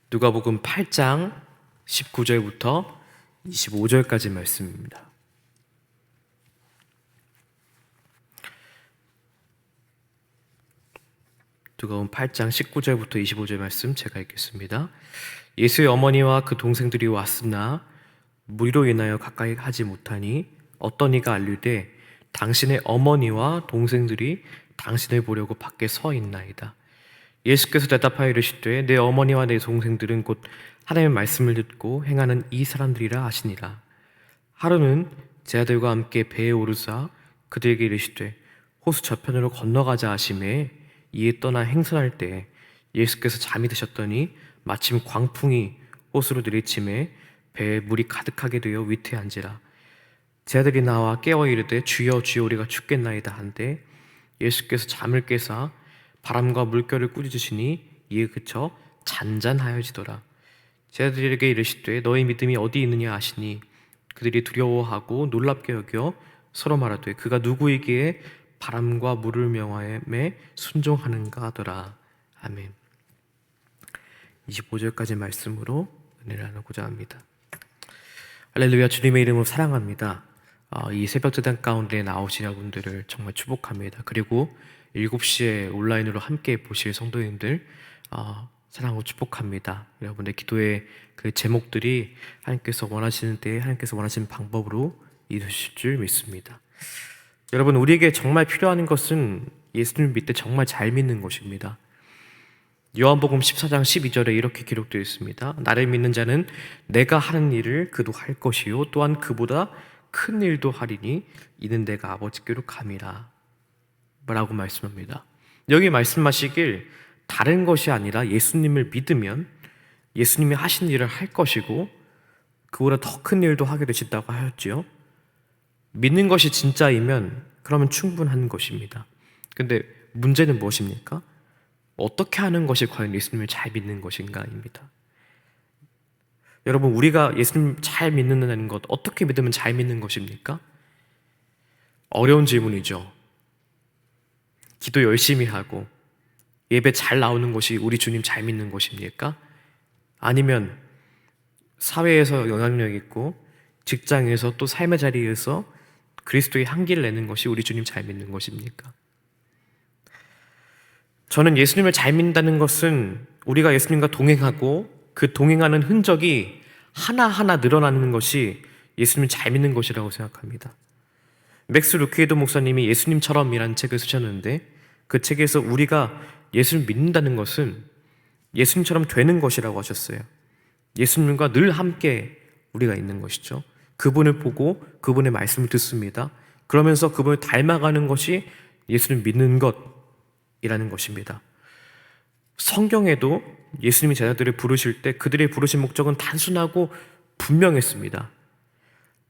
누가복음 8장 19절부터 25절까지 말씀입니다. 누가복음 8장 19절부터 25절 말씀 제가 읽겠습니다. 예수의 어머니와 그 동생들이 왔으나 무리로 인하여 가까이 하지 못하니 어떤 이가 알리되 당신의 어머니와 동생들이 당신을 보려고 밖에 서 있나이다. 예수께서 대답하여 이르시되 내 어머니와 내 동생들은 곧 하나님의 말씀을 듣고 행하는 이 사람들이라 하시니라. 하루는 제 아들과 함께 배에 오르사 그들에게 이르시되 호수 저편으로 건너가자 하시매 이에 떠나 행선할 때 예수께서 잠이 드셨더니 마침 광풍이 호수로 들이침에 배에 물이 가득하게 되어 위태에 앉으라. 제 아들이 나와 깨어 이르되 주여 주여 우리가 죽겠나이다 한데 예수께서 잠을 깨사 바람과 물결을 꾸짖으시니 이에 그쳐 잔잔하여지더라. 제 아들에게 이르시되 너희 믿음이 어디 있느냐 하시니 그들이 두려워하고 놀랍게 여겨 서로 말하되 그가 누구이기에 바람과 물을 명하에 순종하는가 하더라. 아멘. 25절까지 말씀으로 은혜를 나누고자 합니다. 할렐루야. 주님의 이름으로 사랑합니다. 이 새벽제단 가운데 나오신 여러분들을 정말 축복합니다. 그리고 7시에 온라인으로 함께 보실 성도님들 사랑하고 축복합니다. 여러분의 기도의 그 제목들이 하나님께서 원하시는 때에 하나님께서 원하시는 방법으로 이루실 줄 믿습니다. 여러분, 우리에게 정말 필요한 것은 예수님을 믿되 정말 잘 믿는 것입니다. 요한복음 14장 12절에 이렇게 기록되어 있습니다. 나를 믿는 자는 내가 하는 일을 그도 할 것이요 또한 그보다 큰 일도 하리니 이는 내가 아버지께로 감이라 라고 말씀합니다. 여기 말씀하시길 다른 것이 아니라 예수님을 믿으면 예수님이 하신 일을 할 것이고 그보다 더 큰 일도 하게 되신다고 하였지요. 믿는 것이 진짜이면 그러면 충분한 것입니다. 근데 문제는 무엇입니까? 어떻게 하는 것이 과연 예수님을 잘 믿는 것인가입니다. 여러분, 우리가 예수님 잘 믿는다는 것, 어떻게 믿으면 잘 믿는 것입니까? 어려운 질문이죠. 기도 열심히 하고 예배 잘 나오는 것이 우리 주님 잘 믿는 것입니까? 아니면 사회에서 영향력 있고 직장에서 또 삶의 자리에서 그리스도의 향기를 내는 것이 우리 주님 잘 믿는 것입니까? 저는 예수님을 잘 믿는다는 것은 우리가 예수님과 동행하고 그 동행하는 흔적이 하나하나 늘어나는 것이 예수님을 잘 믿는 것이라고 생각합니다. 맥스 루키에도 목사님이 예수님처럼이라는 책을 쓰셨는데 그 책에서 우리가 예수를 믿는다는 것은 예수님처럼 되는 것이라고 하셨어요. 예수님과 늘 함께 우리가 있는 것이죠. 그분을 보고 그분의 말씀을 듣습니다. 그러면서 그분을 닮아가는 것이 예수를 믿는 것이라는 것입니다. 성경에도 예수님이 제자들을 부르실 때 그들의 부르신 목적은 단순하고 분명했습니다.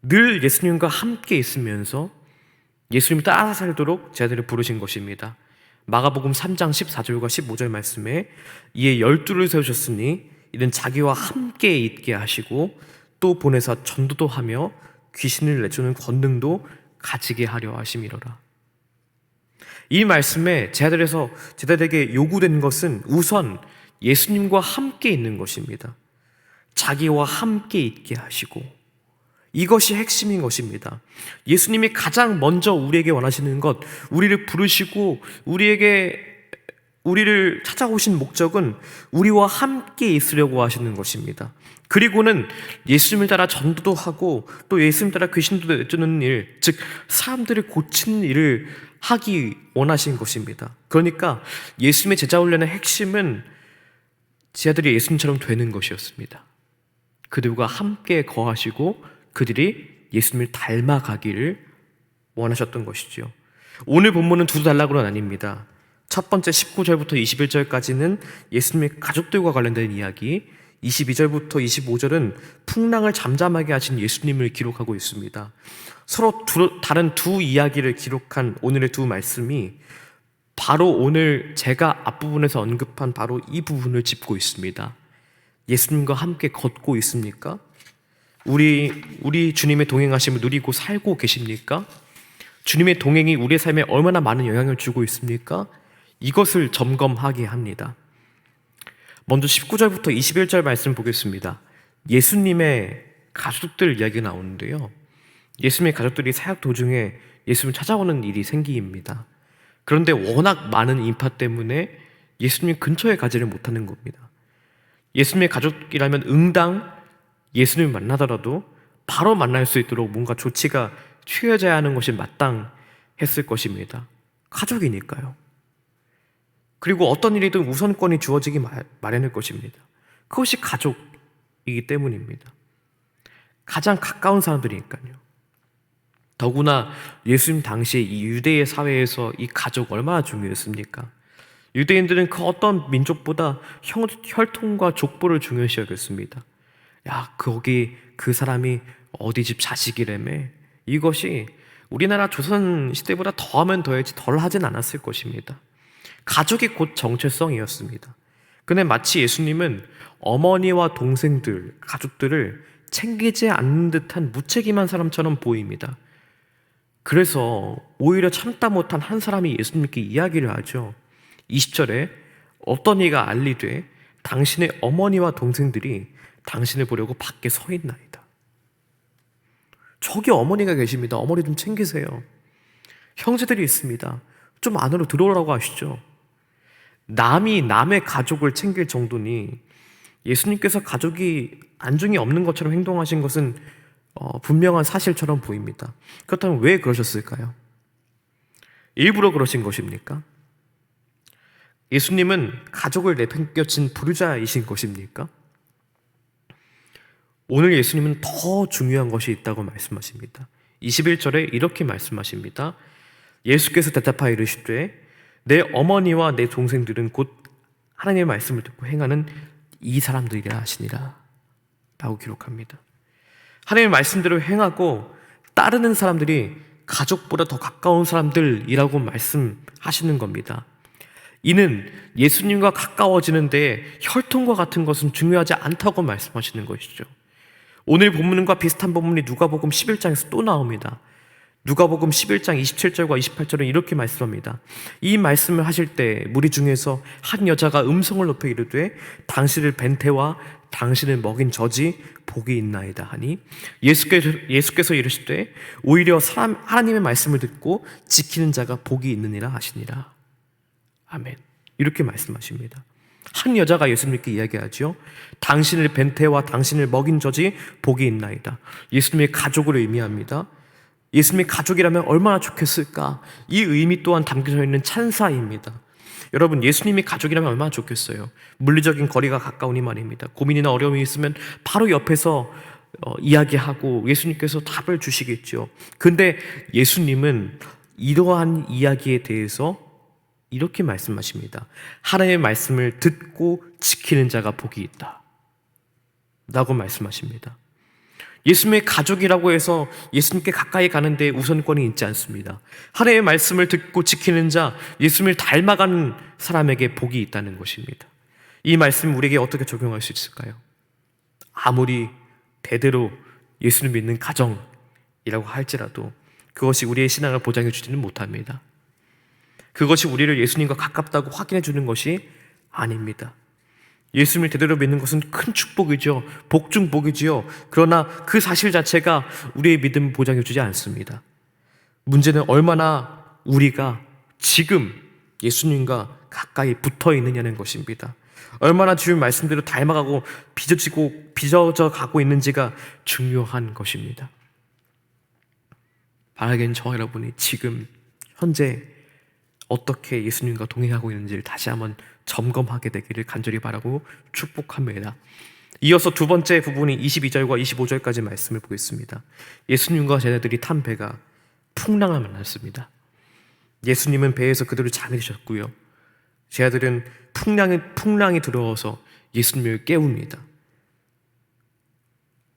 늘 예수님과 함께 있으면서 예수님 따라 살도록 제자들을 부르신 것입니다. 마가복음 3장 14절과 15절 말씀에 이에 12를 세우셨으니 이는 자기와 함께 있게 하시고 또 보내사 전도도 하며 귀신을 내쫓는 권능도 가지게 하려 하심이로라. 이 말씀에 제자들에게 요구된 것은 우선 예수님과 함께 있는 것입니다. 자기와 함께 있게 하시고 이것이 핵심인 것입니다. 예수님이 가장 먼저 우리에게 원하시는 것, 우리를 부르시고 우리를 찾아오신 목적은 우리와 함께 있으려고 하시는 것입니다. 그리고는 예수님을 따라 전도도 하고 또 예수님 따라 귀신도 내쫓는 일, 즉 사람들을 고치는 일을 하기 원하신 것입니다. 그러니까 예수님의 제자 훈련의 핵심은 제자들이 예수님처럼 되는 것이었습니다. 그들과 함께 거하시고 그들이 예수님을 닮아가기를 원하셨던 것이죠. 오늘 본문은 두 단락으로 나뉩니다. 첫 번째 19절부터 21절까지는 예수님의 가족들과 관련된 이야기, 22절부터 25절은 풍랑을 잠잠하게 하신 예수님을 기록하고 있습니다. 서로 다른 두 이야기를 기록한 오늘의 두 말씀이 바로 오늘 제가 앞부분에서 언급한 바로 이 부분을 짚고 있습니다. 예수님과 함께 걷고 있습니까? 우리 주님의 동행하심을 누리고 살고 계십니까? 주님의 동행이 우리의 삶에 얼마나 많은 영향을 주고 있습니까? 이것을 점검하게 합니다. 먼저 19절부터 21절 말씀 보겠습니다. 예수님의 가족들 이야기가 나오는데요. 예수님의 가족들이 사역 도중에 예수님을 찾아오는 일이 생깁니다. 그런데 워낙 많은 인파 때문에 예수님 근처에 가지를 못하는 겁니다. 예수님의 가족이라면 응당 예수님을 만나더라도 바로 만날 수 있도록 뭔가 조치가 취해져야 하는 것이 마땅했을 것입니다. 가족이니까요. 그리고 어떤 일이든 우선권이 주어지기 마련일 것입니다. 그것이 가족이기 때문입니다. 가장 가까운 사람들이니까요. 더구나 예수님 당시에 이 유대의 사회에서 이 가족 얼마나 중요했습니까? 유대인들은 그 어떤 민족보다 혈통과 족보를 중요시 여겼습니다. 야, 거기 그 사람이 어디 집 자식이라며. 이것이 우리나라 조선 시대보다 더하면 더했지 덜 하진 않았을 것입니다. 가족이 곧 정체성이었습니다. 근데 마치 예수님은 어머니와 동생들, 가족들을 챙기지 않는 듯한 무책임한 사람처럼 보입니다. 그래서 오히려 참다 못한 한 사람이 예수님께 이야기를 하죠. 20절에 어떤 이가 알리되 당신의 어머니와 동생들이 당신을 보려고 밖에 서 있나이다. 저기 어머니가 계십니다. 어머니 좀 챙기세요. 형제들이 있습니다. 좀 안으로 들어오라고 하시죠. 남이 남의 가족을 챙길 정도니 예수님께서 가족이 안중이 없는 것처럼 행동하신 것은 분명한 사실처럼 보입니다. 그렇다면 왜 그러셨을까요? 일부러 그러신 것입니까? 예수님은 가족을 내팽겨친 부르자이신 것입니까? 오늘 예수님은 더 중요한 것이 있다고 말씀하십니다. 21절에 이렇게 말씀하십니다. 예수께서 대답하여 이르시되 내 어머니와 내 동생들은 곧 하나님의 말씀을 듣고 행하는 이 사람들이라 하시니라 라고 기록합니다. 하나님의 말씀대로 행하고 따르는 사람들이 가족보다 더 가까운 사람들이라고 말씀하시는 겁니다. 이는 예수님과 가까워지는 데에 혈통과 같은 것은 중요하지 않다고 말씀하시는 것이죠. 오늘 본문과 비슷한 본문이 누가복음 11장에서 또 나옵니다. 누가복음 11장 27절과 28절은 이렇게 말씀합니다. 이 말씀을 하실 때 무리 중에서 한 여자가 음성을 높여 이르되 당신을 뵌 태와 당신을 먹인 저지 복이 있나이다 하니 예수께서 이르시되 오히려 하나님의 말씀을 듣고 지키는 자가 복이 있느니라 하시니라. 아멘. 이렇게 말씀하십니다. 한 여자가 예수님께 이야기하죠. 당신을 뵌 태와 당신을 먹인 저지 복이 있나이다. 예수님의 가족을 의미합니다. 예수님의 가족이라면 얼마나 좋겠을까? 이 의미 또한 담겨져 있는 찬사입니다. 여러분, 예수님이 가족이라면 얼마나 좋겠어요. 물리적인 거리가 가까우니 말입니다. 고민이나 어려움이 있으면 바로 옆에서 이야기하고 예수님께서 답을 주시겠죠. 근데 예수님은 이러한 이야기에 대해서 이렇게 말씀하십니다. 하나님의 말씀을 듣고 지키는 자가 복이 있다 라고 말씀하십니다. 예수님의 가족이라고 해서 예수님께 가까이 가는데 우선권이 있지 않습니다. 하나님의 말씀을 듣고 지키는 자, 예수님을 닮아가는 사람에게 복이 있다는 것입니다. 이 말씀 우리에게 어떻게 적용할 수 있을까요? 아무리 대대로 예수를 믿는 가정이라고 할지라도 그것이 우리의 신앙을 보장해 주지는 못합니다. 그것이 우리를 예수님과 가깝다고 확인해 주는 것이 아닙니다. 예수님을 제대로 믿는 것은 큰 축복이죠. 복 중 복이지요. 그러나 그 사실 자체가 우리의 믿음을 보장해 주지 않습니다. 문제는 얼마나 우리가 지금 예수님과 가까이 붙어 있느냐는 것입니다. 얼마나 주님 말씀대로 닮아가고 빚어져 가고 있는지가 중요한 것입니다. 바라기는 저 여러분이 지금 현재 어떻게 예수님과 동행하고 있는지를 다시 한번 점검하게 되기를 간절히 바라고 축복합니다. 이어서 두 번째 부분이 22절과 25절까지 말씀을 보겠습니다. 예수님과 제자들이 탄 배가 풍랑을 만났습니다. 예수님은 배에서 그들을 잠이셨고요. 제자들은 풍랑이 들어와서 예수님을 깨웁니다.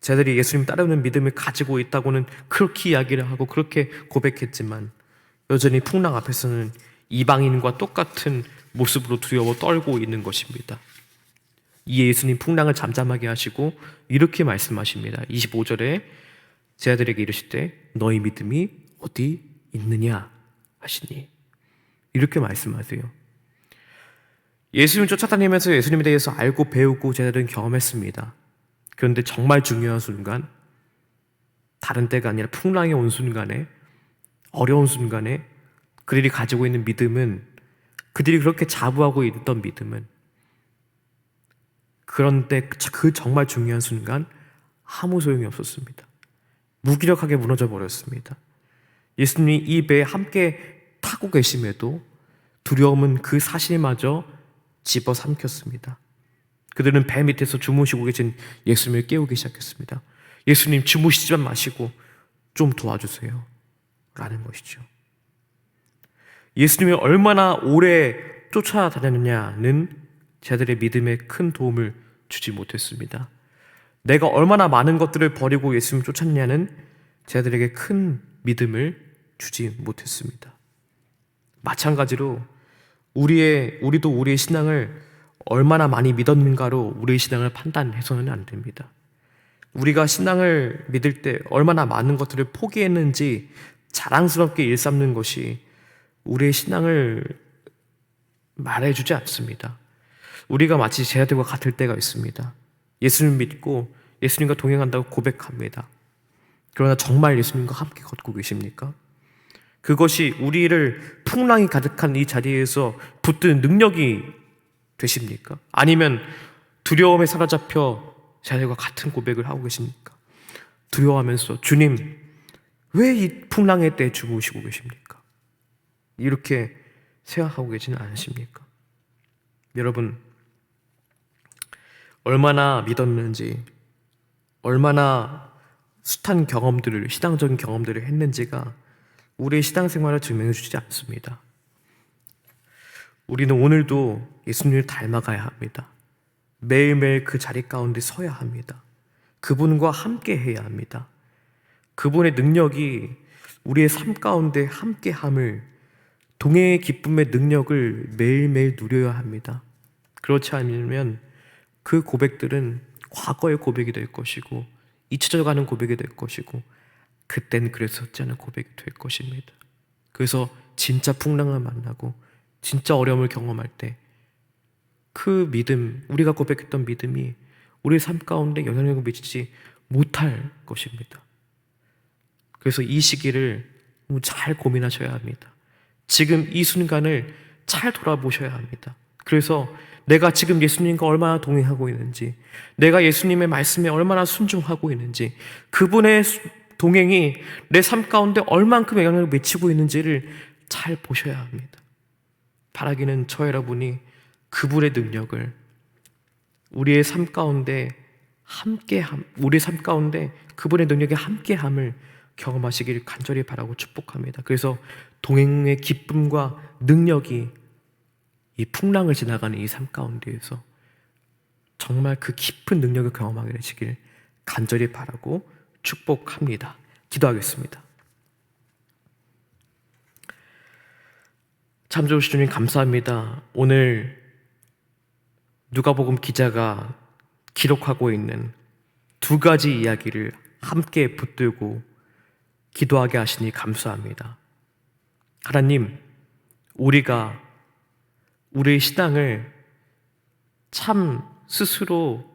제자들이 예수님 따르는 믿음을 가지고 있다고는 그렇게 이야기를 하고 그렇게 고백했지만 여전히 풍랑 앞에서는 이방인과 똑같은 모습으로 두려워 떨고 있는 것입니다. 이에 예수님 풍랑을 잠잠하게 하시고 이렇게 말씀하십니다. 25절에 제자들에게 이르시되 너희 믿음이 어디 있느냐 하시니 이렇게 말씀하세요. 예수님 쫓아다니면서 예수님에 대해서 알고 배우고 제자들은 경험했습니다. 그런데 정말 중요한 순간, 다른 때가 아니라 풍랑이 온 순간에, 어려운 순간에 그들이 가지고 있는 믿음은, 그들이 그렇게 자부하고 있던 믿음은, 그런데 그 정말 중요한 순간 아무 소용이 없었습니다. 무기력하게 무너져 버렸습니다. 예수님이 이 배에 함께 타고 계심에도 두려움은 그 사실마저 집어삼켰습니다. 그들은 배 밑에서 주무시고 계신 예수님을 깨우기 시작했습니다. 예수님, 주무시지만 마시고 좀 도와주세요 라는 것이죠. 예수님이 얼마나 오래 쫓아다녔느냐는 제자들의 믿음에 큰 도움을 주지 못했습니다. 내가 얼마나 많은 것들을 버리고 예수님을 쫓았냐는 제자들에게 큰 믿음을 주지 못했습니다. 마찬가지로 우리도 우리의 신앙을 얼마나 많이 믿었는가로 우리의 신앙을 판단해서는 안 됩니다. 우리가 신앙을 믿을 때 얼마나 많은 것들을 포기했는지 자랑스럽게 일삼는 것이 우리의 신앙을 말해주지 않습니다. 우리가 마치 제자들과 같을 때가 있습니다. 예수님 믿고 예수님과 동행한다고 고백합니다. 그러나 정말 예수님과 함께 걷고 계십니까? 그것이 우리를 풍랑이 가득한 이 자리에서 붙드는 능력이 되십니까? 아니면 두려움에 사로잡혀 제자들과 같은 고백을 하고 계십니까? 두려워하면서 주님, 왜 이 풍랑의 때에 주무시고 계십니까? 이렇게 생각하고 계시는 않으십니까? 여러분, 얼마나 믿었는지, 얼마나 숱한 경험들을, 신앙적인 경험들을 했는지가 우리의 신앙생활을 증명해 주지 않습니다. 우리는 오늘도 예수님을 닮아가야 합니다. 매일매일 그 자리 가운데 서야 합니다. 그분과 함께 해야 합니다. 그분의 능력이 우리의 삶 가운데 함께함을, 동행의 기쁨의 능력을 매일매일 누려야 합니다. 그렇지 않으면 그 고백들은 과거의 고백이 될 것이고 잊혀져가는 고백이 될 것이고 그땐 그랬었지 않은 고백이 될 것입니다. 그래서 진짜 풍랑을 만나고 진짜 어려움을 경험할 때 그 믿음, 우리가 고백했던 믿음이 우리의 삶 가운데 영향력을 미치지 못할 것입니다. 그래서 이 시기를 잘 고민하셔야 합니다. 지금 이 순간을 잘 돌아보셔야 합니다. 그래서 내가 지금 예수님과 얼마나 동행하고 있는지, 내가 예수님의 말씀에 얼마나 순종하고 있는지, 그분의 동행이 내 삶 가운데 얼만큼 영향을 미치고 있는지를 잘 보셔야 합니다. 바라기는 저 여러분이 그분의 능력을 우리의 삶 가운데 우리의 삶 가운데 그분의 능력의 함께함을 경험하시길 간절히 바라고 축복합니다. 그래서 동행의 기쁨과 능력이 이 풍랑을 지나가는 이 삶 가운데에서 정말 그 깊은 능력을 경험하게 되시길 간절히 바라고 축복합니다. 기도하겠습니다. 참 좋으신 주님, 감사합니다. 오늘 누가복음 기자가 기록하고 있는 두 가지 이야기를 함께 붙들고 기도하게 하시니 감사합니다. 하나님, 우리가 우리의 신앙을 참 스스로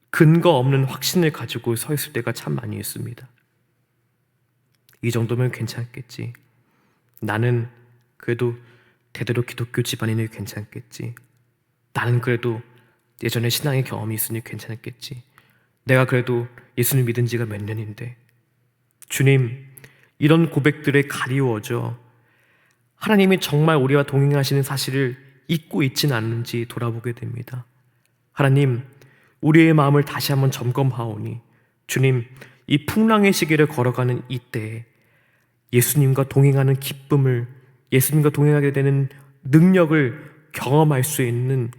근거 없는 확신을 가지고 서 있을 때가 참 많이 있습니다. 이 정도면 괜찮겠지. 나는 그래도 대대로 기독교 집안이니 괜찮겠지. 나는 그래도 예전에 신앙의 경험이 있으니 괜찮겠지. 내가 그래도 예수님 믿은 지가 몇 년인데. 주님, 이런 고백들에 가리워져 하나님이 정말 우리와 동행하시는 사실을 잊고 있지는 않는지 돌아보게 됩니다. 하나님, 우리의 마음을 다시 한번 점검하오니 주님, 이 풍랑의 시기를 걸어가는 이때에 예수님과 동행하는 기쁨을, 예수님과 동행하게 되는 능력을 경험할 수 있는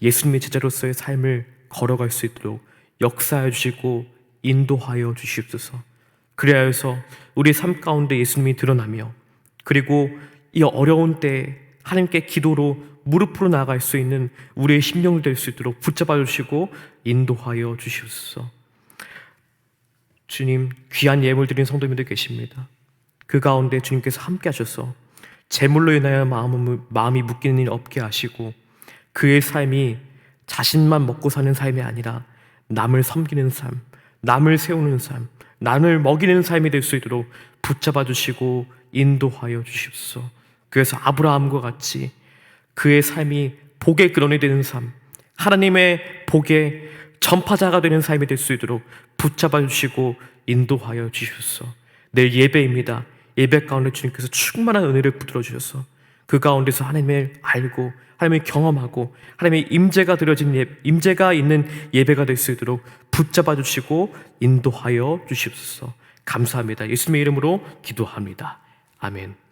예수님의 제자로서의 삶을 걸어갈 수 있도록 역사해 주시고 인도하여 주시옵소서. 그리하여서 우리 삶 가운데 예수님이 드러나며, 그리고 이 어려운 때에 하나님께 기도로 무릎으로 나아갈 수 있는 우리의 심령이 될 수 있도록 붙잡아 주시고 인도하여 주시옵소서. 주님, 귀한 예물 드린 성도님들 계십니다. 그 가운데 주님께서 함께 하셔서 재물로 인하여 마음이 묶이는 일 없게 하시고, 그의 삶이 자신만 먹고 사는 삶이 아니라 남을 섬기는 삶, 남을 세우는 삶, 남을 먹이는 삶이 될 수 있도록 붙잡아 주시고 인도하여 주십시오. 그래서 아브라함과 같이 그의 삶이 복의 근원이 되는 삶, 하나님의 복의 전파자가 되는 삶이 될 수 있도록 붙잡아 주시고 인도하여 주십시오. 내일 예배입니다. 예배 가운데 주님께서 충만한 은혜를 부들어 주셔서 그 가운데서 하나님을 알고 하나님을 경험하고 하나님의 임재가 드려진 임재가 있는 예배가 될 수 있도록 붙잡아 주시고 인도하여 주십시오. 감사합니다. 예수님의 이름으로 기도합니다. 아멘.